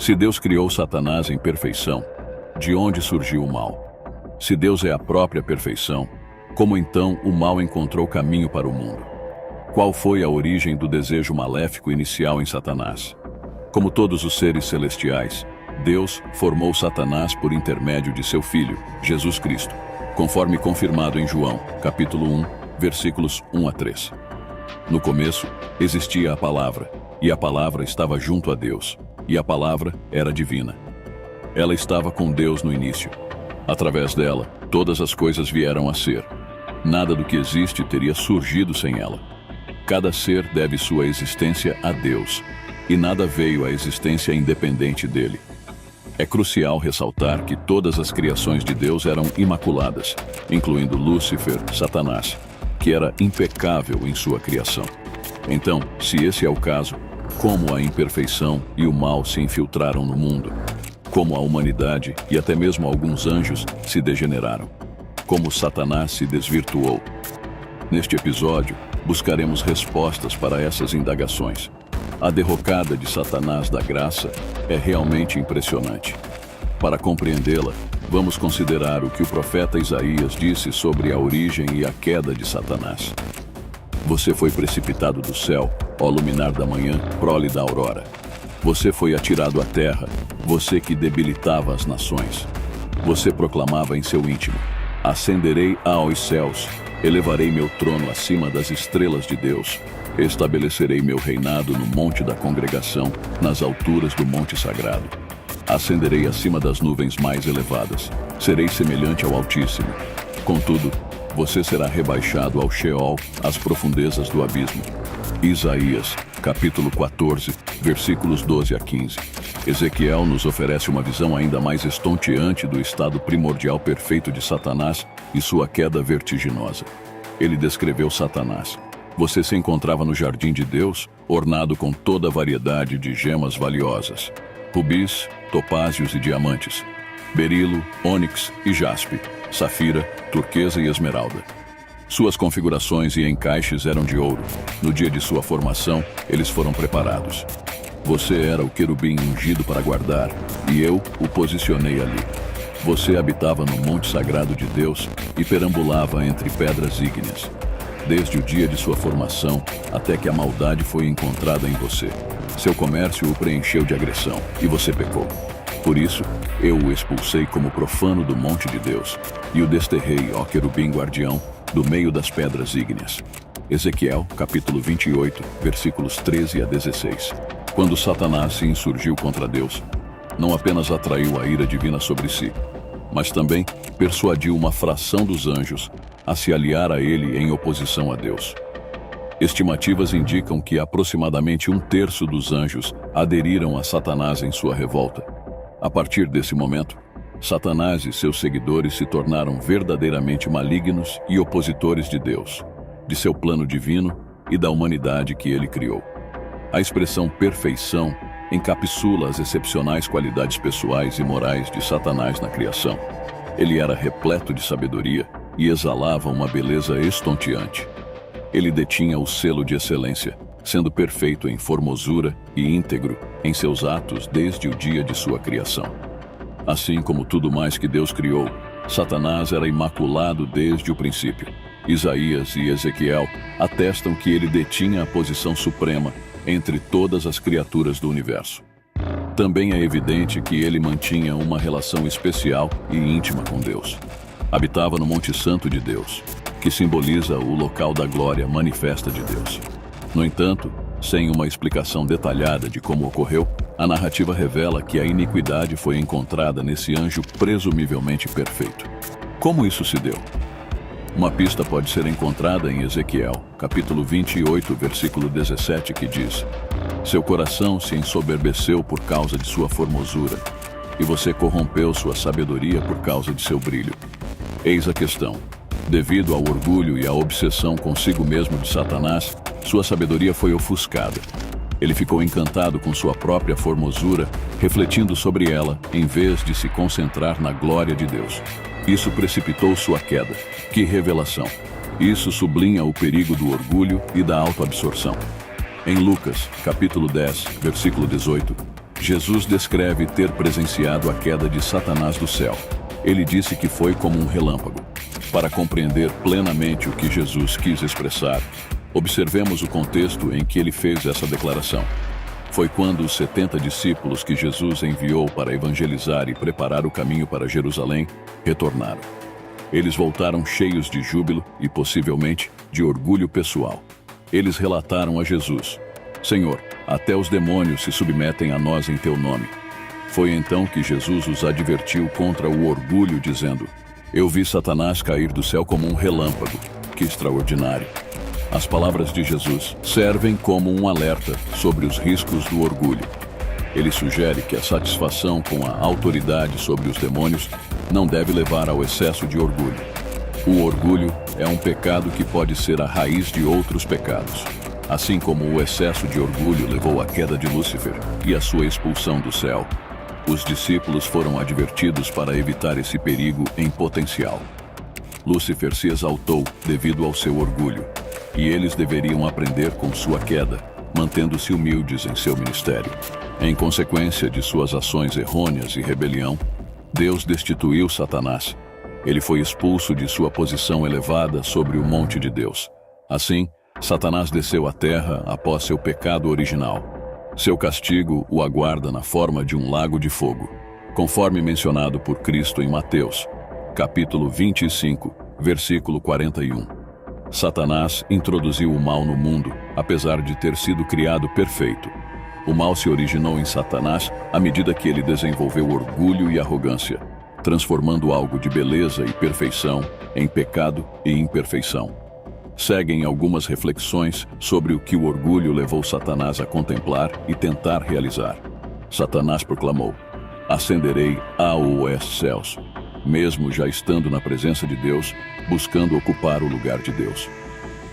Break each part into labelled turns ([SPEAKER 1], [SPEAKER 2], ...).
[SPEAKER 1] Se Deus criou Satanás em perfeição, de onde surgiu o mal? Se Deus é a própria perfeição, como então o mal encontrou caminho para o mundo? Qual foi a origem do desejo maléfico inicial em Satanás? Como todos os seres celestiais, Deus formou Satanás por intermédio de seu Filho, Jesus Cristo, conforme confirmado em João, capítulo 1, versículos 1 a 3. No começo, existia a Palavra, e a Palavra estava junto a Deus, e a Palavra era divina. Ela estava com Deus no início. Através dela, todas as coisas vieram a ser. Nada do que existe teria surgido sem ela. Cada ser deve sua existência a Deus, e nada veio à existência independente dele. É crucial ressaltar que todas as criações de Deus eram imaculadas, incluindo Lúcifer, Satanás, que era impecável em sua criação. Então, se esse é o caso, como a imperfeição e o mal se infiltraram no mundo? Como a humanidade e até mesmo alguns anjos se degeneraram? Como Satanás se desvirtuou? Neste episódio, buscaremos respostas para essas indagações. A derrocada de Satanás da graça é realmente impressionante. Para compreendê-la, vamos considerar o que o profeta Isaías disse sobre a origem e a queda de Satanás. Você foi precipitado do céu, ó luminar da manhã, prole da aurora. Você foi atirado à terra, você que debilitava as nações. Você proclamava em seu íntimo: ascenderei aos céus, elevarei meu trono acima das estrelas de Deus. Estabelecerei meu reinado no monte da congregação, nas alturas do monte sagrado. Ascenderei acima das nuvens mais elevadas. Serei semelhante ao Altíssimo. Contudo, você será rebaixado ao Sheol, às profundezas do abismo. Isaías, capítulo 14, versículos 12 a 15. Ezequiel nos oferece uma visão ainda mais estonteante do estado primordial perfeito de Satanás e sua queda vertiginosa. Ele descreveu Satanás. Você se encontrava no jardim de Deus, ornado com toda a variedade de gemas valiosas: rubis, topázios e diamantes, berilo, ônix e jaspe, safira, turquesa e esmeralda. Suas configurações e encaixes eram de ouro. No dia de sua formação, eles foram preparados. Você era o querubim ungido para guardar, e eu o posicionei ali. Você habitava no monte sagrado de Deus e perambulava entre pedras ígneas. Desde o dia de sua formação, até que a maldade foi encontrada em você. Seu comércio o preencheu de agressão, e você pecou. Por isso, eu o expulsei como profano do monte de Deus, e o desterrei, ó querubim guardião, do meio das pedras ígneas. Ezequiel, capítulo 28, versículos 13 a 16. Quando Satanás se insurgiu contra Deus, não apenas atraiu a ira divina sobre si, mas também persuadiu uma fração dos anjos a se aliar a ele em oposição a Deus. Estimativas indicam que aproximadamente 1/3 dos anjos aderiram a Satanás em sua revolta. A partir desse momento, Satanás e seus seguidores se tornaram verdadeiramente malignos e opositores de Deus, de seu plano divino e da humanidade que ele criou. A expressão perfeição encapsula as excepcionais qualidades pessoais e morais de Satanás na criação. Ele era repleto de sabedoria e exalava uma beleza estonteante. Ele detinha o selo de excelência, sendo perfeito em formosura e íntegro em seus atos desde o dia de sua criação. Assim como tudo mais que Deus criou, Satanás era imaculado desde o princípio. Isaías e Ezequiel atestam que ele detinha a posição suprema entre todas as criaturas do universo. Também é evidente que ele mantinha uma relação especial e íntima com Deus. Habitava no Monte Santo de Deus, que simboliza o local da glória manifesta de Deus. No entanto, sem uma explicação detalhada de como ocorreu, a narrativa revela que a iniquidade foi encontrada nesse anjo presumivelmente perfeito. Como isso se deu? Uma pista pode ser encontrada em Ezequiel, capítulo 28, versículo 17, que diz: seu coração se ensoberbeceu por causa de sua formosura, e você corrompeu sua sabedoria por causa de seu brilho. Eis a questão. Devido ao orgulho e à obsessão consigo mesmo de Satanás, sua sabedoria foi ofuscada. Ele ficou encantado com sua própria formosura, refletindo sobre ela, em vez de se concentrar na glória de Deus. Isso precipitou sua queda. Que revelação! Isso sublinha o perigo do orgulho e da autoabsorção. Em Lucas, capítulo 10, versículo 18, Jesus descreve ter presenciado a queda de Satanás do céu. Ele disse que foi como um relâmpago. Para compreender plenamente o que Jesus quis expressar, observemos o contexto em que ele fez essa declaração. Foi quando os 70 discípulos que Jesus enviou para evangelizar e preparar o caminho para Jerusalém retornaram. Eles voltaram cheios de júbilo e, possivelmente, de orgulho pessoal. Eles relataram a Jesus: Senhor, até os demônios se submetem a nós em teu nome. Foi então que Jesus os advertiu contra o orgulho, dizendo: Eu vi Satanás cair do céu como um relâmpago. Que extraordinário! As palavras de Jesus servem como um alerta sobre os riscos do orgulho. Ele sugere que a satisfação com a autoridade sobre os demônios não deve levar ao excesso de orgulho. O orgulho é um pecado que pode ser a raiz de outros pecados. Assim como o excesso de orgulho levou à queda de Lúcifer e à sua expulsão do céu, os discípulos foram advertidos para evitar esse perigo em potencial. Lúcifer se exaltou devido ao seu orgulho, e eles deveriam aprender com sua queda, mantendo-se humildes em seu ministério. Em consequência de suas ações errôneas e rebelião, Deus destituiu Satanás. Ele foi expulso de sua posição elevada sobre o monte de Deus. Assim, Satanás desceu à terra após seu pecado original. Seu castigo o aguarda na forma de um lago de fogo, conforme mencionado por Cristo em Mateus, capítulo 25, versículo 41. Satanás introduziu o mal no mundo, apesar de ter sido criado perfeito. O mal se originou em Satanás à medida que ele desenvolveu orgulho e arrogância, transformando algo de beleza e perfeição em pecado e imperfeição. Seguem algumas reflexões sobre o que o orgulho levou Satanás a contemplar e tentar realizar. Satanás proclamou: Ascenderei aos céus, mesmo já estando na presença de Deus, buscando ocupar o lugar de Deus.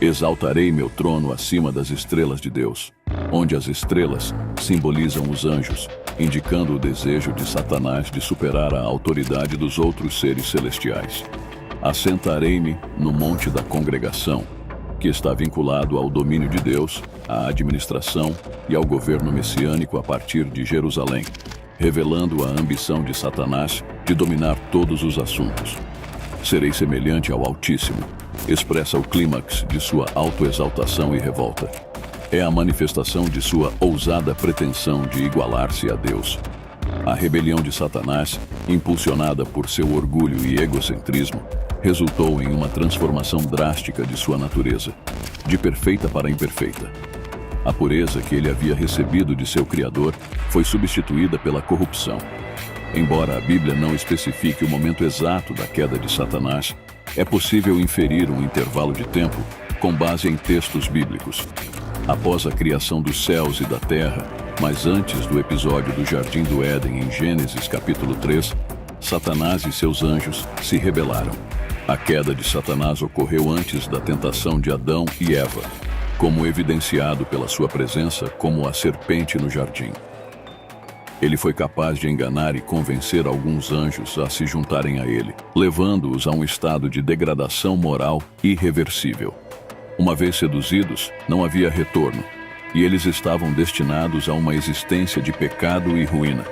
[SPEAKER 1] Exaltarei meu trono acima das estrelas de Deus, onde as estrelas simbolizam os anjos, indicando o desejo de Satanás de superar a autoridade dos outros seres celestiais. Assentarei-me no monte da congregação, que está vinculado ao domínio de Deus, à administração e ao governo messiânico a partir de Jerusalém, revelando a ambição de Satanás de dominar todos os assuntos. Serei semelhante ao Altíssimo, expressa o clímax de sua autoexaltação e revolta. É a manifestação de sua ousada pretensão de igualar-se a Deus. A rebelião de Satanás, impulsionada por seu orgulho e egocentrismo, resultou em uma transformação drástica de sua natureza, de perfeita para imperfeita. A pureza que ele havia recebido de seu Criador foi substituída pela corrupção. Embora a Bíblia não especifique o momento exato da queda de Satanás, é possível inferir um intervalo de tempo com base em textos bíblicos. Após a criação dos céus e da terra, mas antes do episódio do Jardim do Éden em Gênesis capítulo 3, Satanás e seus anjos se rebelaram. A queda de Satanás ocorreu antes da tentação de Adão e Eva, como evidenciado pela sua presença como a serpente no jardim. Ele foi capaz de enganar e convencer alguns anjos a se juntarem a ele, levando-os a um estado de degradação moral irreversível. Uma vez seduzidos, não havia retorno, e eles estavam destinados a uma existência de pecado e ruína.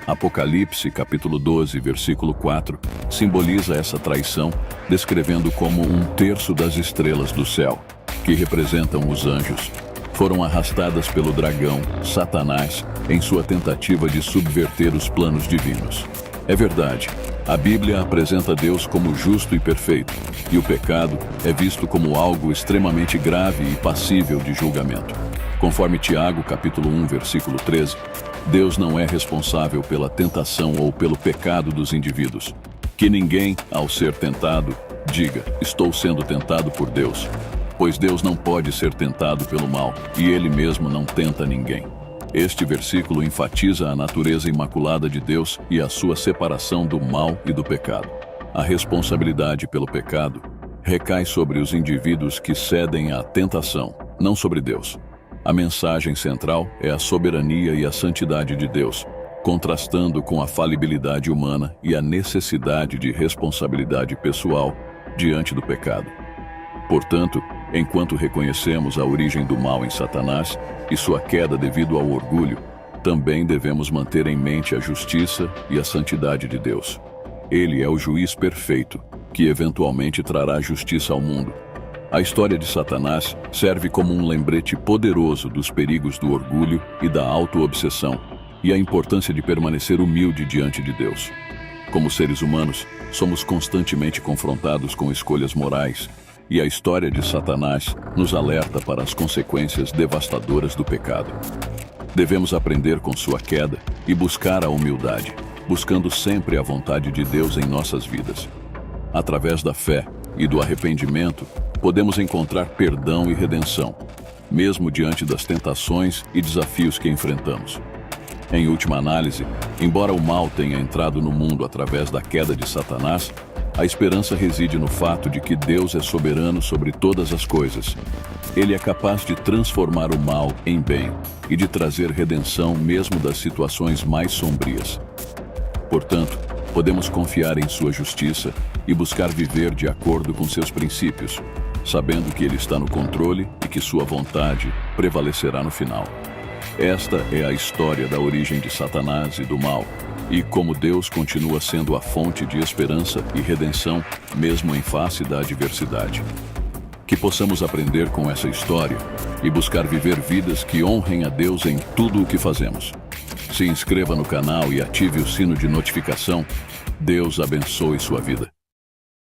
[SPEAKER 1] Apocalipse, capítulo 12, versículo 4, simboliza essa traição, descrevendo como 1/3 das estrelas do céu, que representam os anjos, foram arrastadas pelo dragão, Satanás, em sua tentativa de subverter os planos divinos. É verdade, a Bíblia apresenta Deus como justo e perfeito, e o pecado é visto como algo extremamente grave e passível de julgamento. Conforme Tiago, capítulo 1, versículo 13, Deus não é responsável pela tentação ou pelo pecado dos indivíduos. Que ninguém, ao ser tentado, diga: estou sendo tentado por Deus. Pois Deus não pode ser tentado pelo mal, e Ele mesmo não tenta ninguém. Este versículo enfatiza a natureza imaculada de Deus e a sua separação do mal e do pecado. A responsabilidade pelo pecado recai sobre os indivíduos que cedem à tentação, não sobre Deus. A mensagem central é a soberania e a santidade de Deus, contrastando com a falibilidade humana e a necessidade de responsabilidade pessoal diante do pecado. Portanto, enquanto reconhecemos a origem do mal em Satanás e sua queda devido ao orgulho, também devemos manter em mente a justiça e a santidade de Deus. Ele é o juiz perfeito, que eventualmente trará justiça ao mundo. A história de Satanás serve como um lembrete poderoso dos perigos do orgulho e da auto-obsessão, e a importância de permanecer humilde diante de Deus. Como seres humanos, somos constantemente confrontados com escolhas morais, e a história de Satanás nos alerta para as consequências devastadoras do pecado. Devemos aprender com sua queda e buscar a humildade, buscando sempre a vontade de Deus em nossas vidas. Através da fé e do arrependimento, podemos encontrar perdão e redenção, mesmo diante das tentações e desafios que enfrentamos. Em última análise, embora o mal tenha entrado no mundo através da queda de Satanás, a esperança reside no fato de que Deus é soberano sobre todas as coisas. Ele é capaz de transformar o mal em bem e de trazer redenção mesmo das situações mais sombrias. Portanto, podemos confiar em sua justiça e buscar viver de acordo com seus princípios, sabendo que Ele está no controle e que sua vontade prevalecerá no final. Esta é a história da origem de Satanás e do mal, e como Deus continua sendo a fonte de esperança e redenção, mesmo em face da adversidade. Que possamos aprender com essa história e buscar viver vidas que honrem a Deus em tudo o que fazemos. Se inscreva no canal e ative o sino de notificação. Deus abençoe sua vida.